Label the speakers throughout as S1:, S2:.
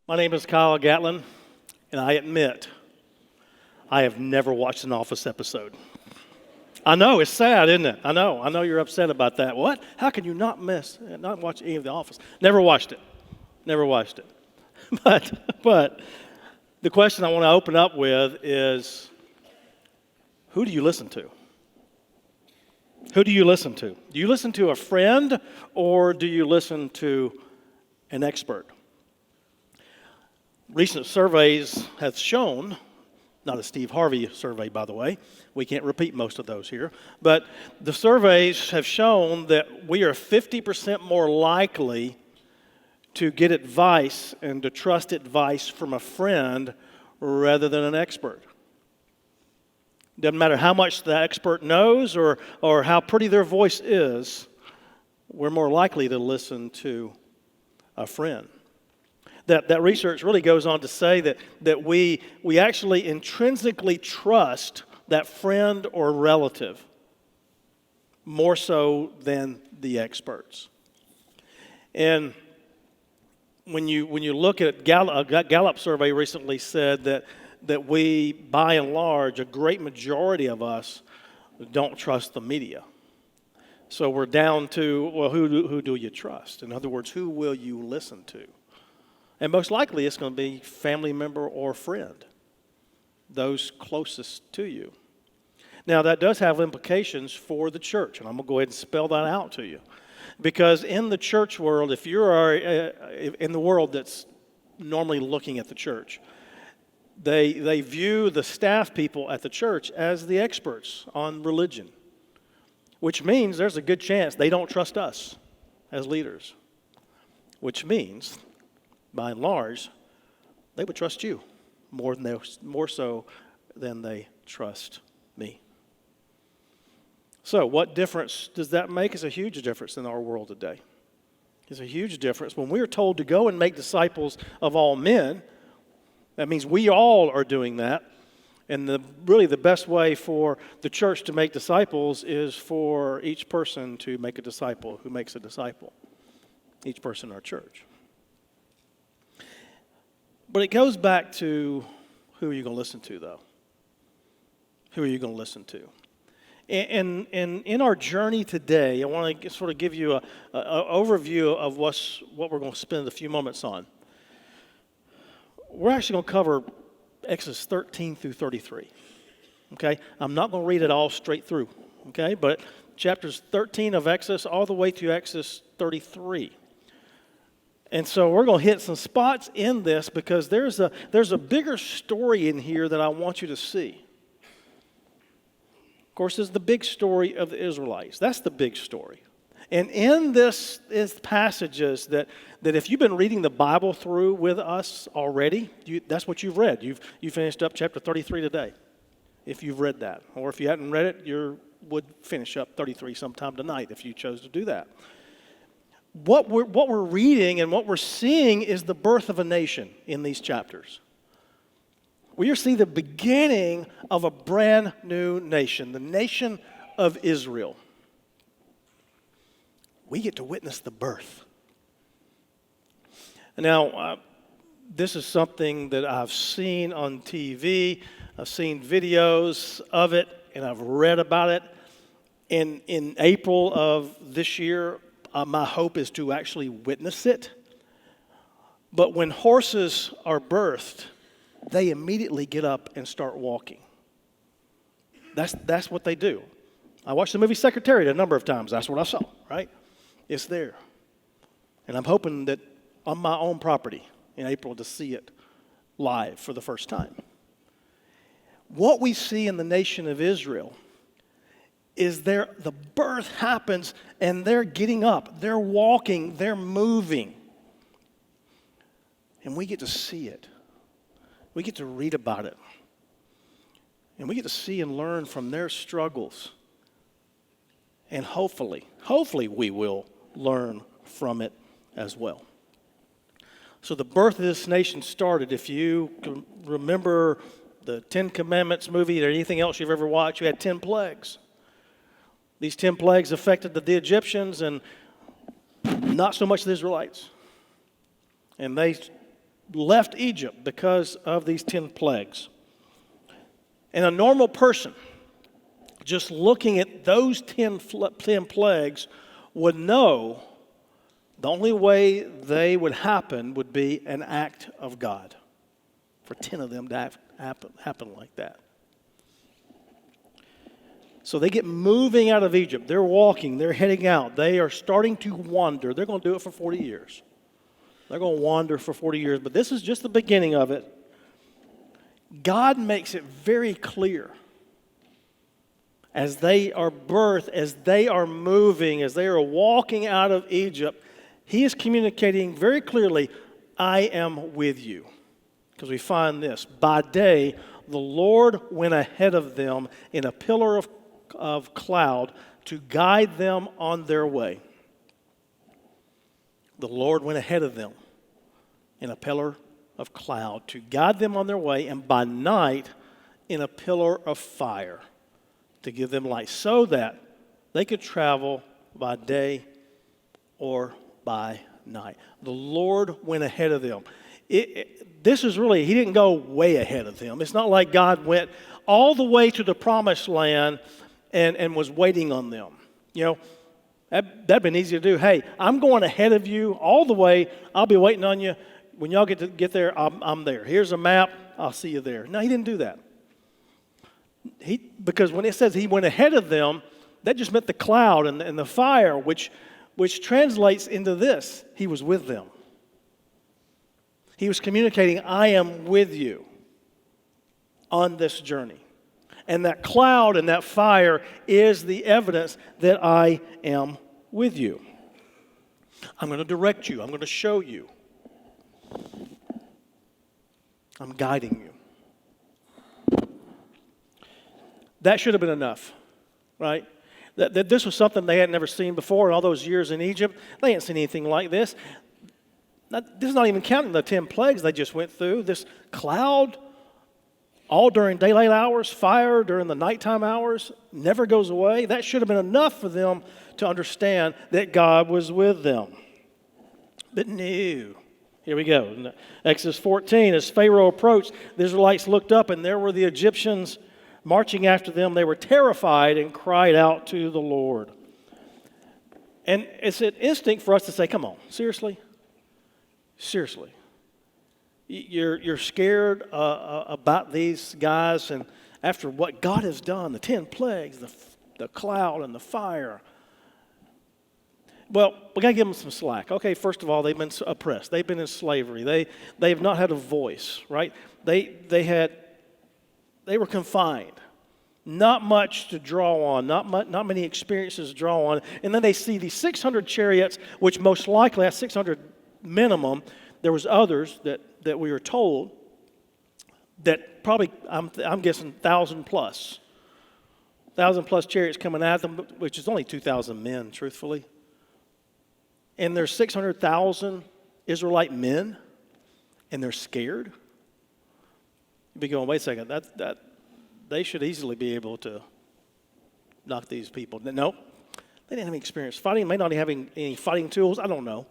S1: My name is Kyle Gatlin, and I admit I have never watched an Office episode. I know, it's sad, isn't it? I know you're upset about that. What? How can you not watch any of The Office? Never watched it. But the question I want to open up with is, who do you listen to? Who do you listen to? Do you listen to a friend or do you listen to an expert? Recent surveys have shown, not a Steve Harvey survey, by the way. We can't repeat most of those here. But the surveys have shown that we are 50% more likely to get advice and to trust advice from a friend rather than an expert. Doesn't matter how much the expert knows or how pretty their voice is, we're more likely to listen to a friend. That research really goes on to say that we actually intrinsically trust that friend or relative more so than the experts. And when you look at a Gallup survey recently said that we, by and large, a great majority of us don't trust the media. So we're down to, well, who do you trust? In other words, who will you listen to? And most likely it's going to be family member or friend, those closest to you. Now, that does have implications for the church, and I'm going to go ahead and spell that out to you. Because in the church world, if you are in the world that's normally looking at the church, they view the staff people at the church as the experts on religion, which means there's a good chance they don't trust us as leaders, which means, by and large, they would trust you more so than they trust me. So what difference does that make? It's a huge difference in our world today. It's a huge difference. When we are told to go and make disciples of all men, that means we all are doing that. And really the best way for the church to make disciples is for each person to make a disciple who makes a disciple. Each person in our church. But it goes back to, who are you going to listen to, though? Who are you going to listen to? And in our journey today, I want to sort of give you an overview of what we're going to spend a few moments on. We're actually going to cover Exodus 13 through 33. Okay? I'm not going to read it all straight through. Okay? But chapters 13 of Exodus all the way to Exodus 33. And so we're going to hit some spots in this because there's a bigger story in here that I want you to see. Of course, there's the big story of the Israelites. That's the big story. And in this is passages that if you've been reading the Bible through with us already, that's what you've read. You finished up chapter 33 today, if you've read that. Or if you hadn't read it, you would finish up 33 sometime tonight if you chose to do that. What we're reading and what we're seeing is the birth of a nation in these chapters. We are seeing the beginning of a brand new nation, the nation of Israel. We get to witness the birth. Now, this is something that I've seen on TV. I've seen videos of it, and I've read about it. In April of this year, my hope is to actually witness it. But when horses are birthed, they immediately get up and start walking. That's what they do. I watched the movie Secretariat a number of times. That's what I saw, right? It's there. And I'm hoping that on my own property in April to see it live for the first time. What we see in the nation of Israel is the birth happens and they're getting up, they're walking, they're moving. And we get to see it. We get to read about it. And we get to see and learn from their struggles. And hopefully we will learn from it as well. So the birth of this nation started, if you can remember the Ten Commandments movie or anything else you've ever watched, you had 10 plagues. These 10 plagues affected the Egyptians and not so much the Israelites. And they left Egypt because of these 10 plagues. And a normal person, just looking at those 10 plagues, would know the only way they would happen would be an act of God. For 10 of them to happen like that. So they get moving out of Egypt. They're walking. They're heading out. They are starting to wander. They're going to do it for 40 years. They're going to wander for 40 years. But this is just the beginning of it. God makes it very clear as they are birthed, as they are moving, as they are walking out of Egypt, He is communicating very clearly, I am with you. Because we find this, by day, the Lord went ahead of them in a pillar of cloud to guide them on their way. The Lord went ahead of them in a pillar of cloud to guide them on their way, and by night in a pillar of fire to give them light, so that they could travel by day or by night. The Lord went ahead of them. This is really, He didn't go way ahead of them. It's not like God went all the way to the promised land and was waiting on them. You know, that'd been easy to do. Hey, I'm going ahead of you all the way. I'll be waiting on you. When y'all get there, I'm there. Here's a map. I'll see you there. No, He didn't do that. Because when it says He went ahead of them, that just meant the cloud and the fire, which translates into this. He was with them. He was communicating, I am with you on this journey. And that cloud and that fire is the evidence that I am with you. I'm going to direct you. I'm going to show you. I'm guiding you. That should have been enough, right? That this was something they had never seen before in all those years in Egypt. They hadn't seen anything like this. This is not even counting the 10 plagues they just went through. This cloud, all during daylight hours, fire during the nighttime hours, never goes away. That should have been enough for them to understand that God was with them. But no. Here we go. In Exodus 14, as Pharaoh approached, the Israelites looked up, and there were the Egyptians marching after them. They were terrified and cried out to the Lord. And it's an instinct for us to say, come on, seriously? Seriously. You're scared about these guys, and after what God has done, the 10 plagues, the cloud and the fire. Well, we got to give them some slack. Okay, first of all, they've been oppressed. They've been in slavery. They have not had a voice, right? They were confined. Not much to draw on. Not many experiences to draw on. And then they see these 600 chariots, which most likely has 600 minimum. There was others that we were told that probably, I'm guessing, 1,000 plus. 1,000 plus chariots coming at them, which is only 2,000 men, truthfully. And there's 600,000 Israelite men, and they're scared. You'd be going, wait a second, that they should easily be able to knock these people. No, they didn't have any experience fighting. May not have any fighting tools. I don't know.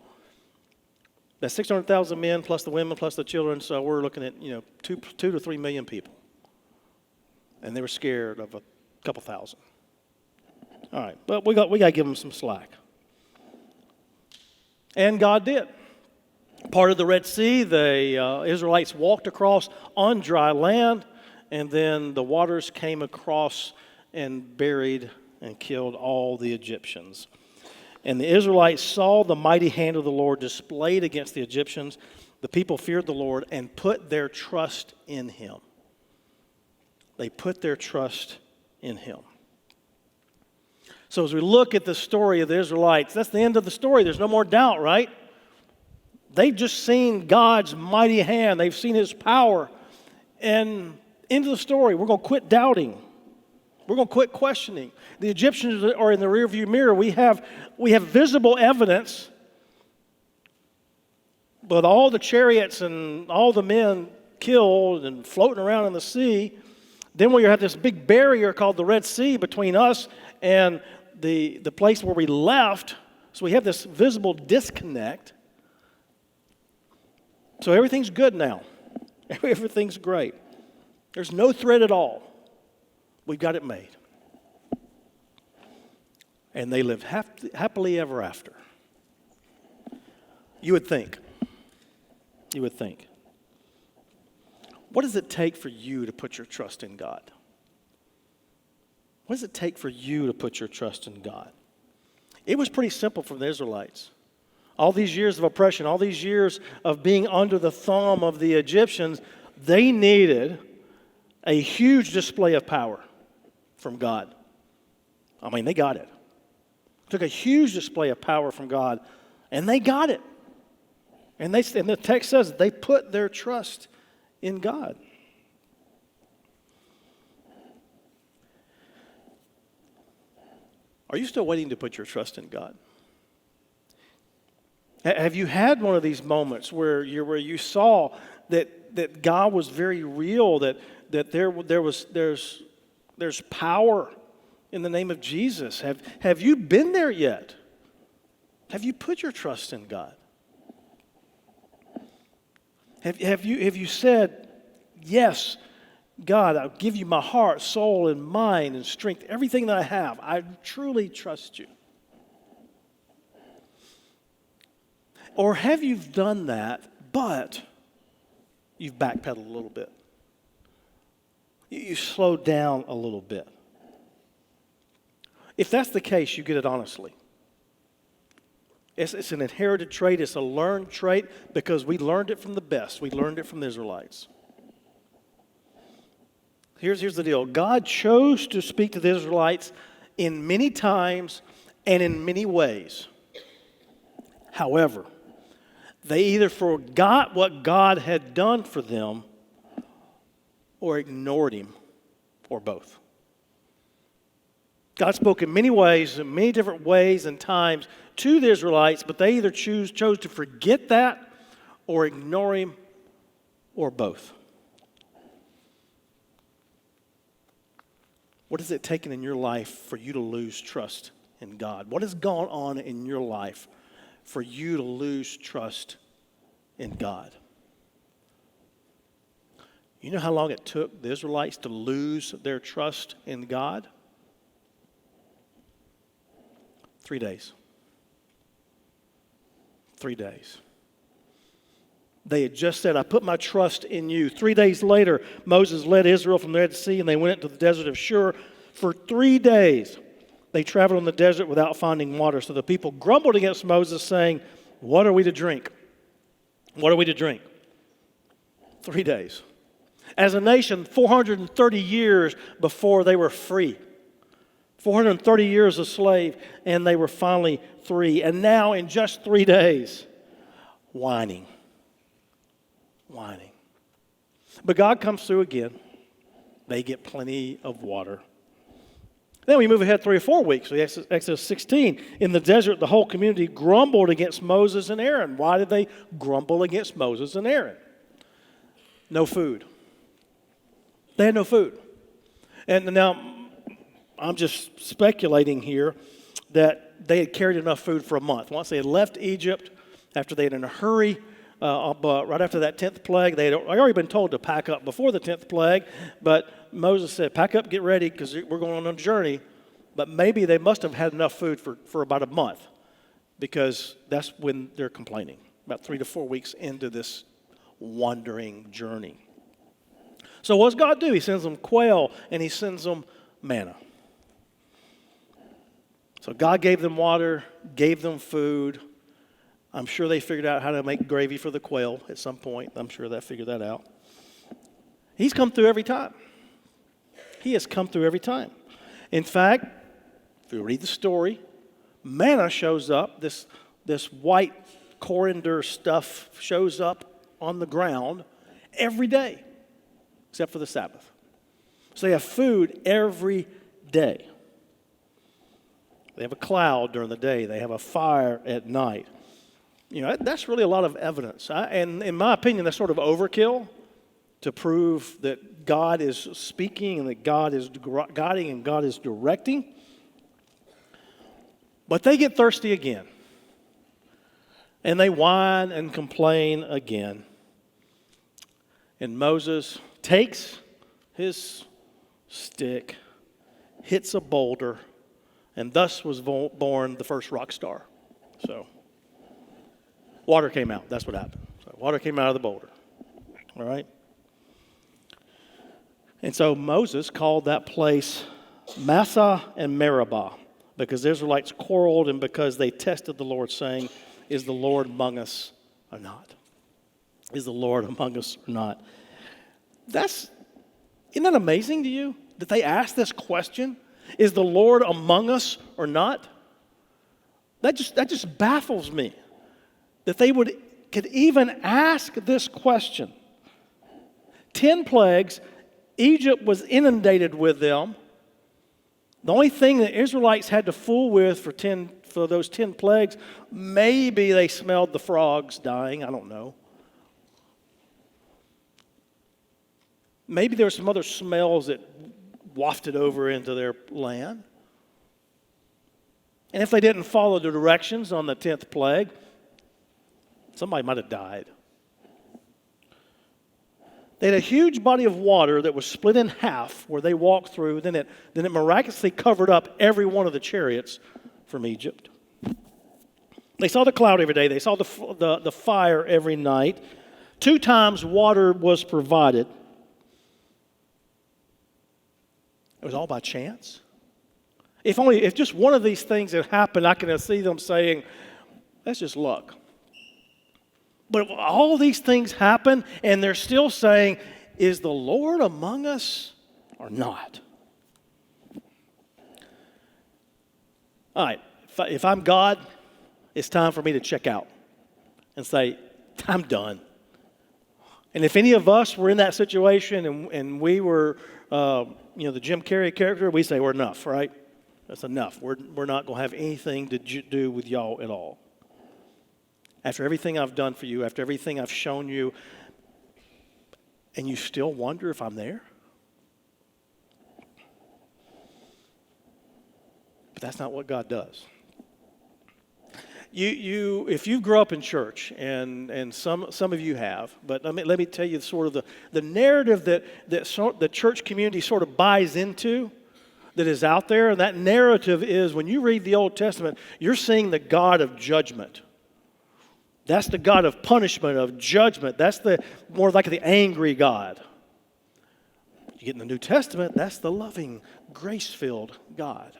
S1: That's 600,000 men plus the women plus the children. So we're looking at 2 to 3 million people, and they were scared of a couple thousand. All right, but we got to give them some slack. And God did. Part of the Red Sea, the Israelites walked across on dry land, and then the waters came across and buried and killed all the Egyptians. And the Israelites saw the mighty hand of the Lord displayed against the Egyptians. The people feared the Lord and put their trust in Him. They put their trust in Him. So as we look at the story of the Israelites, that's the end of the story. There's no more doubt, right? They've just seen God's mighty hand. They've seen His power. And into the story, we're going to quit doubting. We're going to quit questioning. The Egyptians are in the rearview mirror. We have visible evidence, but all the chariots and all the men killed and floating around in the sea. Then we have this big barrier called the Red Sea between us and the place where we left. So we have this visible disconnect. So everything's good now. Everything's great. There's no threat at all. We've got it made. And they lived happily ever after. You would think. You would think. What does it take for you to put your trust in God? What does it take for you to put your trust in God? It was pretty simple for the Israelites. All these years of oppression, all these years of being under the thumb of the Egyptians, they needed a huge display of power from God. I mean, they got it. Took a huge display of power from God, and they got it. And the text says they put their trust in God. Are you still waiting to put your trust in God? Have you had one of these moments where you saw that God was very real, that there's power in the name of Jesus? Have you been there yet? Have you put your trust in God? Have you said, yes, God, I'll give you my heart, soul, and mind and strength, everything that I have. I truly trust you. Or have you done that, but you've backpedaled a little bit? You slowed down a little bit. If that's the case, you get it honestly. It's an inherited trait. It's a learned trait because we learned it from the best. We learned it from the Israelites. Here's the deal. God chose to speak to the Israelites in many times and in many ways. However, they either forgot what God had done for them or ignored him, or both. God spoke in many ways, in many different ways and times to the Israelites, but they either chose to forget that or ignore him, or both. What has it taken in your life for you to lose trust in God? What has gone on in your life for you to lose trust in God? You know how long it took the Israelites to lose their trust in God? 3 days. 3 days. They had just said, I put my trust in you. 3 days later, Moses led Israel from the Red Sea, and they went into the desert of Shur. For 3 days, they traveled in the desert without finding water. So the people grumbled against Moses, saying, what are we to drink? What are we to drink? 3 days. As a nation, 430 years before they were free. 430 years a slave, and they were finally free. And now, in just 3 days, whining. But God comes through again. They get plenty of water. Then we move ahead 3 or 4 weeks. So Exodus 16. In the desert, the whole community grumbled against Moses and Aaron. Why did they grumble against Moses and Aaron? No food. They had no food. And now, I'm just speculating here that they had carried enough food for a month. Once they had left Egypt, after they had in a hurry, right after that 10th plague, they had already been told to pack up before the 10th plague, but Moses said, pack up, get ready, because we're going on a journey. But maybe they must have had enough food for about a month, because that's when they're complaining, about 3 to 4 weeks into this wandering journey. So what does God do? He sends them quail, and he sends them manna. So God gave them water, gave them food. I'm sure they figured out how to make gravy for the quail at some point. I'm sure they figured that out. He's come through every time. He has come through every time. In fact, if you read the story, manna shows up. This white coriander stuff shows up on the ground every day, except for the Sabbath. So they have food every day. They have a cloud during the day. They have a fire at night. You know, that's really a lot of evidence. And in my opinion, that's sort of overkill to prove that God is speaking and that God is guiding and God is directing. But they get thirsty again. And they whine and complain again. And Moses takes his stick, hits a boulder, and thus was born the first rock star. So, water came out. That's what happened. So, water came out of the boulder. All right? And so Moses called that place Massah and Meribah, because the Israelites quarreled and because they tested the Lord, saying, is the Lord among us or not? Is the Lord among us or not? Isn't that amazing to you that they asked this question? Is the Lord among us or not? That just baffles me that they could even ask this question. 10 plagues, Egypt was inundated with them. The only thing the Israelites had to fool with for those 10 plagues, maybe they smelled the frogs dying, I don't know. Maybe there were some other smells that wafted over into their land. And if they didn't follow the directions on the 10th plague, somebody might have died. They had a huge body of water that was split in half where they walked through. Then it miraculously covered up every one of the chariots from Egypt. They saw the cloud every day. They saw the fire every night. 2 times water was provided. It was all by chance. If just one of these things had happened, I can see them saying, that's just luck. But all these things happen, and they're still saying, is the Lord among us or not? All right, if I'm God, it's time for me to check out and say, I'm done. And if any of us were in that situation and we were, the Jim Carrey character, we say, we're enough, right? That's enough. We're not going to have anything to do with y'all at all. After everything I've done for you, after everything I've shown you, and you still wonder if I'm there? But that's not what God does. If you grew up in church, and some of you have, but let me tell you sort of the narrative that the church community sort of buys into, that is out there, and that narrative is when you read the Old Testament, you're seeing the God of judgment. That's the God of punishment, of judgment. That's more like the angry God. You get in the New Testament, that's the loving, grace-filled God.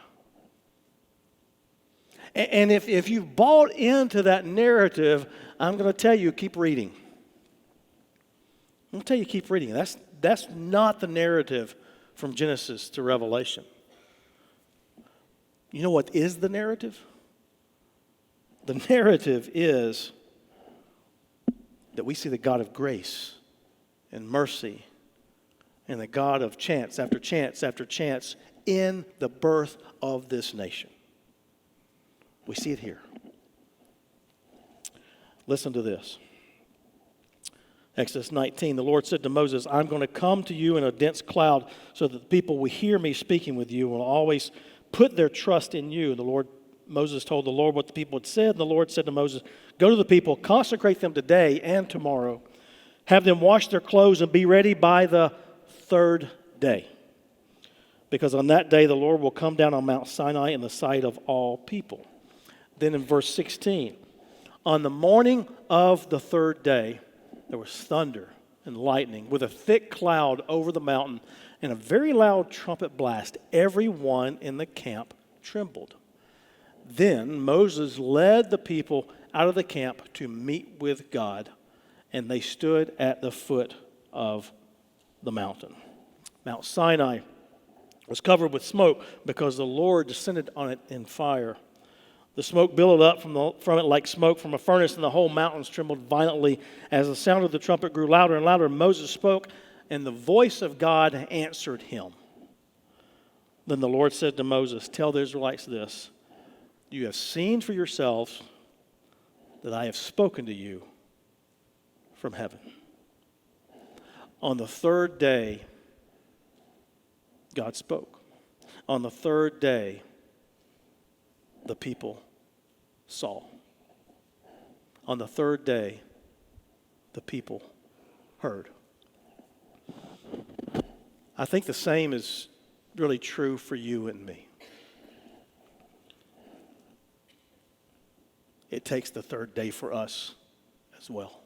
S1: And if you've bought into that narrative, I'm going to tell you, keep reading. I'm going to tell you, keep reading. That's not the narrative from Genesis to Revelation. You know what is the narrative? The narrative is that we see the God of grace and mercy and the God of chance after chance after chance in the birth of this nation. We see it here. Listen to this. Exodus 19, the Lord said to Moses, I'm going to come to you in a dense cloud so that the people will hear me speaking with you and will always put their trust in you. Moses told the Lord what the people had said, and the Lord said to Moses, go to the people, consecrate them today and tomorrow. Have them wash their clothes and be ready by the 3rd day. Because on that day the Lord will come down on Mount Sinai in the sight of all people. Then in verse 16, on the morning of the 3rd day, there was thunder and lightning with a thick cloud over the mountain and a very loud trumpet blast. Everyone in the camp trembled. Then Moses led the people out of the camp to meet with God, and they stood at the foot of the mountain. Mount Sinai was covered with smoke because the Lord descended on it in fire. The smoke billowed up from it like smoke from a furnace, and the whole mountains trembled violently as the sound of the trumpet grew louder and louder. Moses spoke, and the voice of God answered him. Then the Lord said to Moses, tell the Israelites this, you have seen for yourselves that I have spoken to you from heaven. On the 3rd day, God spoke. On the 3rd day, the people saw. On the 3rd day, the people heard. I think the same is really true for you and me. It takes the third day for us as well.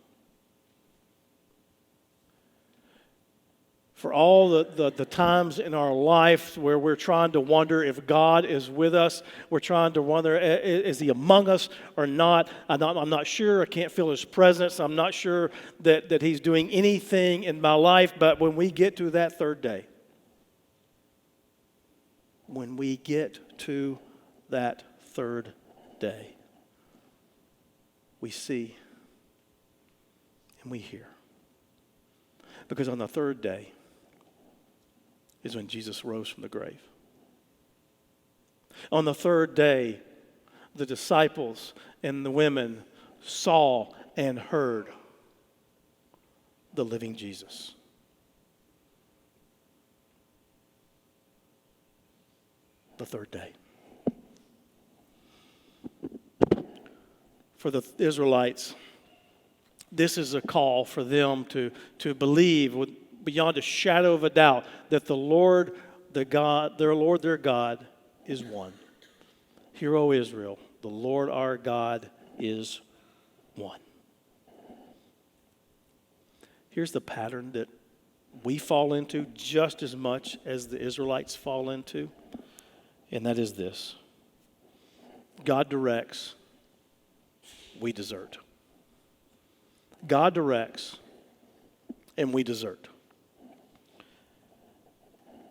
S1: For all the times in our life where we're trying to wonder if God is with us, we're trying to wonder, is He among us or not? I'm not sure. I can't feel His presence. I'm not sure that He's doing anything in my life. But when we get to that third day, when we get to that third day, we see and we hear. Because on the third day is when Jesus rose from the grave. On the third day, the disciples and the women saw and heard the living Jesus. The third day. For the Israelites, this is a call for them to believe beyond a shadow of a doubt that the Lord, their God, is one. Hear, O Israel, the Lord our God is one. Here's the pattern that we fall into just as much as the Israelites fall into, and that is this. God directs, we desert. God directs, and we desert.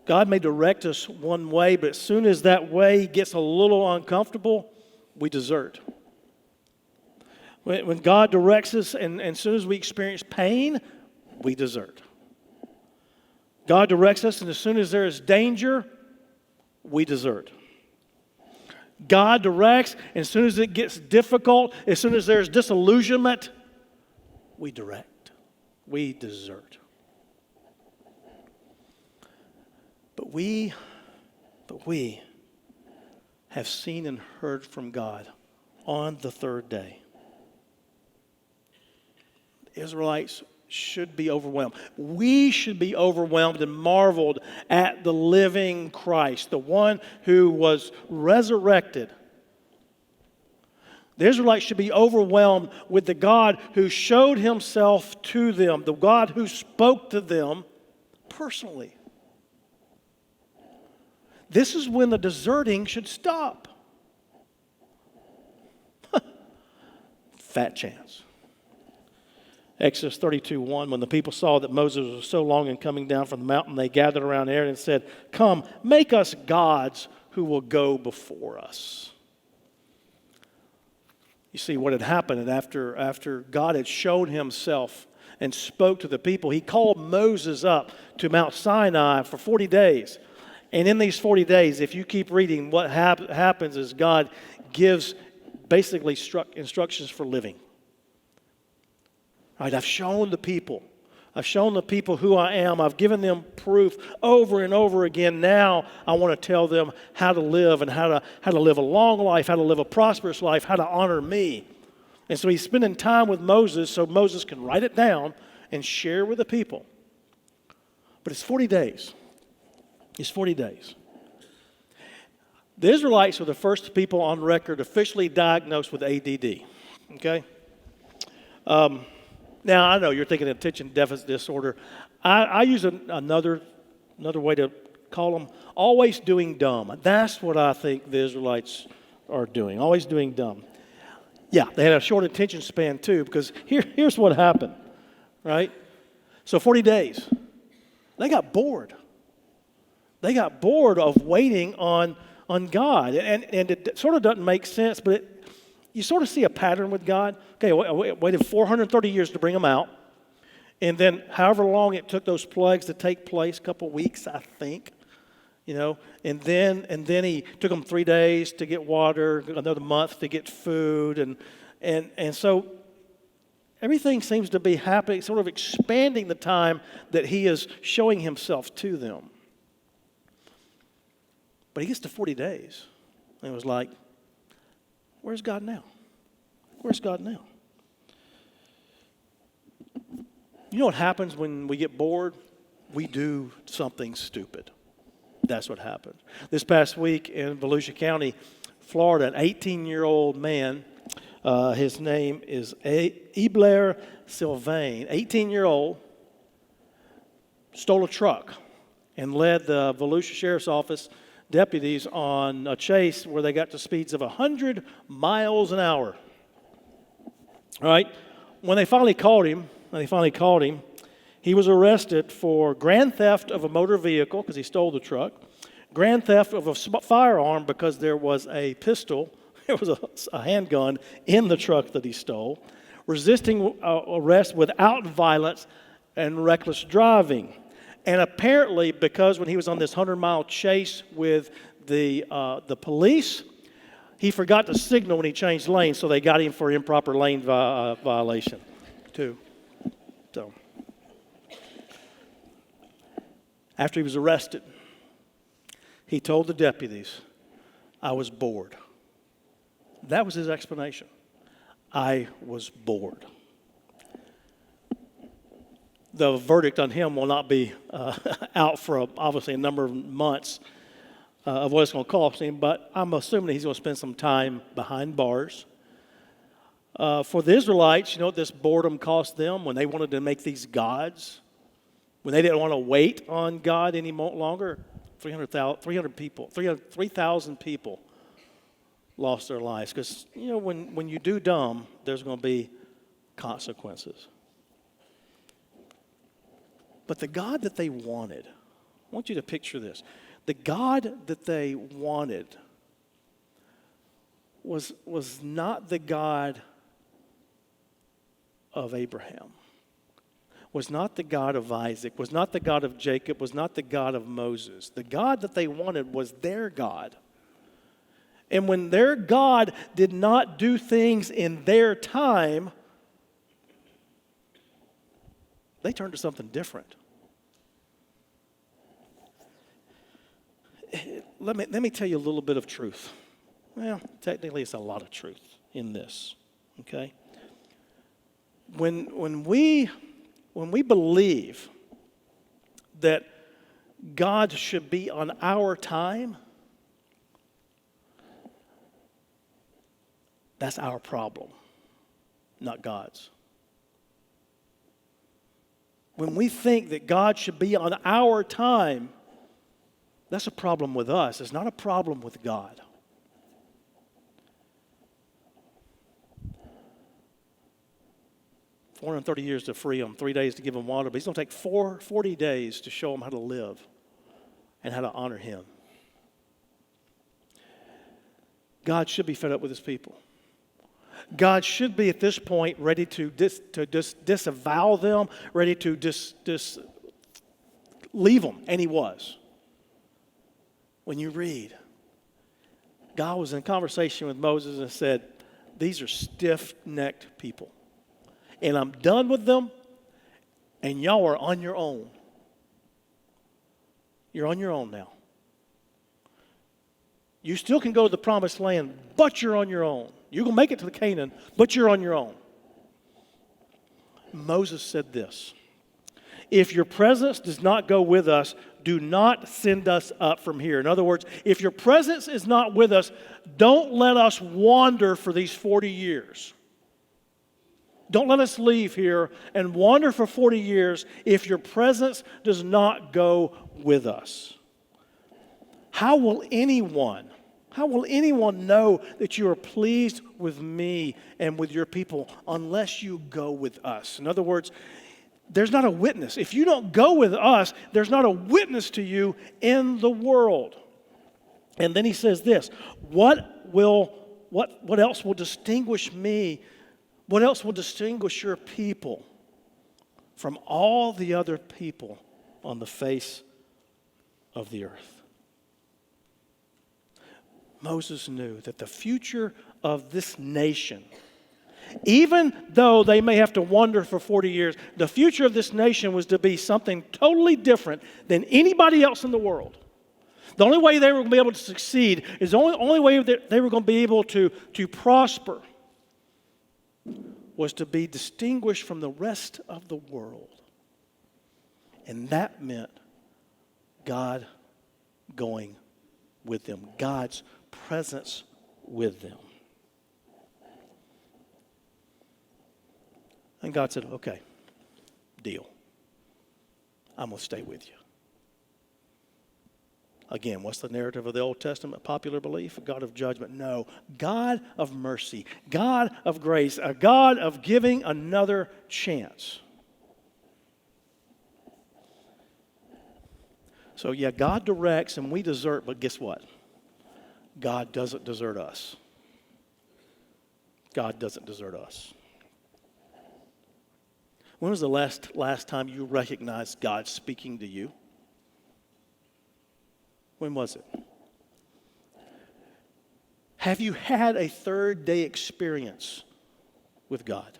S1: God may direct us one way, but as soon as that way gets a little uncomfortable, we desert. When God directs us, and as soon as we experience pain, we desert. God directs us, and as soon as there is danger, we desert. God directs, and as soon as it gets difficult, as soon as there's disillusionment, we direct. We desert. But we have seen and heard from God on the third day. The Israelites should be overwhelmed. We should be overwhelmed and marveled at the living Christ, the one who was resurrected. The Israelites should be overwhelmed with the God who showed Himself to them, the God who spoke to them personally. This is when the deserting should stop. Fat chance. Exodus 32:1, when the people saw that Moses was so long in coming down from the mountain, they gathered around Aaron and said, "Come, make us gods who will go before us." You see what had happened, and after God had shown Himself and spoke to the people, He called Moses up to Mount Sinai for 40 days. And in these 40 days, if you keep reading, what happens is God gives basically instructions for living. Right, I've shown the people who I am. I've given them proof over and over again. Now I want to tell them how to live and how to live a long life, how to live a prosperous life, how to honor me. And so He's spending time with Moses so Moses can write it down and share with the people. But it's 40 days. It's 40 days. The Israelites were the first people on record officially diagnosed with ADD. Okay? Now, I know you're thinking attention deficit disorder. I use another way to call them, always doing dumb. That's what I think the Israelites are doing, always doing dumb. Yeah, they had a short attention span too, because here's what happened, right? So 40 days. They got bored. They got bored of waiting on God. And it sort of doesn't make sense, but you sort of see a pattern with God. Okay, waited 430 years to bring them out. And then however long it took those plagues to take place, a couple weeks, I think. And then He took them 3 days to get water, another month to get food. And so everything seems to be happening, sort of expanding the time that He is showing Himself to them. But He gets to 40 days, and it was like, where's God now? Where's God now? You know what happens when we get bored? we do something stupid. That's what happened. This past week in Volusia County, Florida, an 18-year-old man, his name is Ebler Sylvain, 18-year-old, stole a truck and led the Volusia Sheriff's Office deputies on a chase where they got to speeds of 100 miles an hour. All right? When they finally caught him, he was arrested for grand theft of a motor vehicle because he stole the truck, grand theft of a firearm because there was a pistol, there was a handgun in the truck that he stole, resisting arrest without violence, and reckless driving. And apparently, because when he was on this 100-mile chase with the police, he forgot to signal when he changed lanes, so they got him for improper lane violation, too. So, after he was arrested, he told the deputies, "I was bored." That was his explanation. I was bored. The verdict on him will not be out for obviously a number of months of what it's going to cost him, but I'm assuming he's going to spend some time behind bars. For the Israelites, you know what this boredom cost them when they wanted to make these gods? When they didn't want to wait on God any longer? 300,000 people, 3,000 people lost their lives. Because, you know, when you do dumb, there's going to be consequences. But the God that they wanted, I want you to picture this. The God that they wanted was not the God of Abraham, was not the God of Isaac, was not the God of Jacob, was not the God of Moses. The God that they wanted was their God. And when their God did not do things in their time, they turned to something different. Let me tell you a little bit of truth. Well, technically it's a lot of truth in this, okay? When we believe that God should be on our time, that's our problem, not God's. When we think that God should be on our time, that's a problem with us. It's not a problem with God. $430 years to free them, 3 days to give them water, but he's going to take 40 days to show them how to live and how to honor him. God should be fed up with his people. God should be at this point ready to disavow them, ready to leave them, and he was. When you read, God was in conversation with Moses and said, these are stiff-necked people. And I'm done with them, and y'all are on your own. You're on your own now. You still can go to the promised land, but you're on your own. You're going to make it to the Canaan, but you're on your own. Moses said this, if your presence does not go with us, do not send us up from here. In other words, if your presence is not with us, don't let us wander for these 40 years. Don't let us leave here and wander for 40 years if your presence does not go with us. How will anyone know that you are pleased with me and with your people unless you go with us? In other words, there's not a witness. If you don't go with us, there's not a witness to you in the world. And then he says this, what else will distinguish me? What else will distinguish your people from all the other people on the face of the earth? Moses knew that the future of this nation, even though they may have to wander for 40 years, the future of this nation was to be something totally different than anybody else in the world. The only way they were going to be able to succeed is the only way that they were going to be able to prosper was to be distinguished from the rest of the world. And that meant God going with them, God's presence with them. And God said, okay, deal. I'm going to stay with you. Again, what's the narrative of the Old Testament? Popular belief? A God of judgment? No. God of mercy. God of grace. A God of giving another chance. So yeah, God directs and we desert, but guess what? God doesn't desert us. God doesn't desert us. When was the last time you recognized God speaking to you? When was it? Have you had a third day experience with God?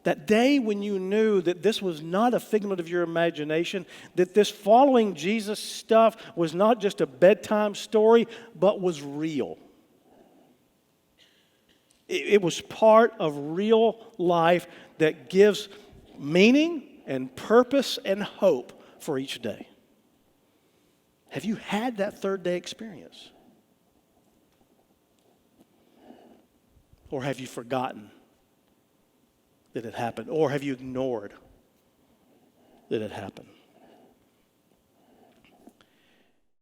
S1: That day when you knew that this was not a figment of your imagination, that this following Jesus stuff was not just a bedtime story, but was real. It was part of real life that gives meaning and purpose and hope for each day. Have you had that third day experience? Or have you forgotten that it happened? Or have you ignored that it happened?